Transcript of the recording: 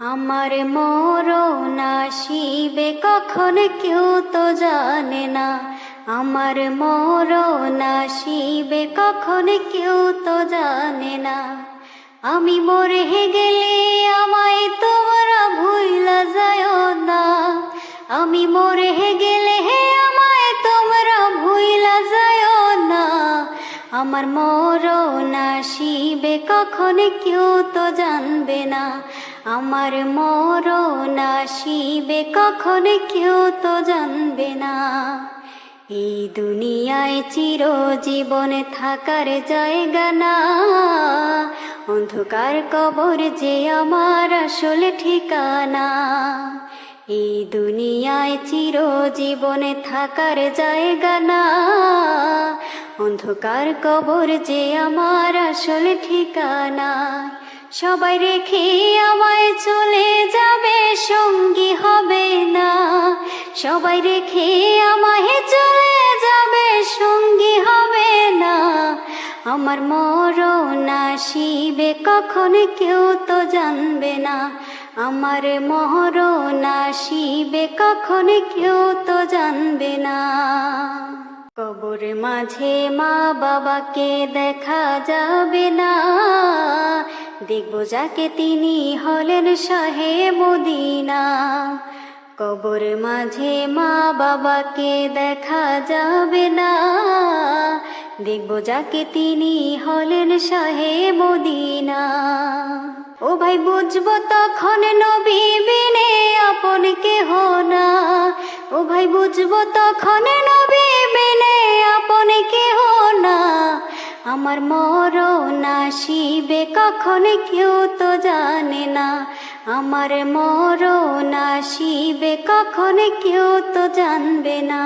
আমার মরণ আসিবে কখন কেউ তো জানে না। আমার মরণ আসিবে কখন কেউ তো জানে না। আমি মরে গেলে আমায় তোমরা ভুইলা যায় না। আমি মরে গেলে আমায় তোমরা ভুইলা যায় না। আমার মরণ আসিবে কখন কেউ তো জানবে না। আমার মরণ আসিবে কখন কেউ তো জানবে না। এই দুনিয়ায় চিরজীবন থাকার জায়গা না। অন্ধকার কবর যে আমার আসল ঠিকানা। এই দুনিয়ায় চিরজীবন থাকার জায়গা না। অন্ধকার কবর যে আমার আসল ঠিকানা। সবাই রেখে আমায় চলে যাবে, সঙ্গী হবে না। সবাই রেখে আমায় চলে যাবে, সঙ্গী হবে না। আমার মরণ আসিবে কখন কেউ তো জানবে না। আমার মরণ আসিবে কখন কেউ তো জানবে না। কবর মাঝে মা বাবাকে দেখা যাবে না। দেখব যাকে তিনি হলেন শাহে মদিনা। কবর মাঝে মা বাবাকে দেখা যাবে না। দেখব যাকে তিনি হলেন শাহে মদিনা। ও ভাই বুঝবো তখন নবী বিনে আপন কেহ না। ও ভাই বুঝবো তখন নবী বিনে আপন কেহ না। আমার মরণ আসিবে কখন কেউ তো জানে না। আমার মরণ আসিবে কখন কেউ তো জানবে না।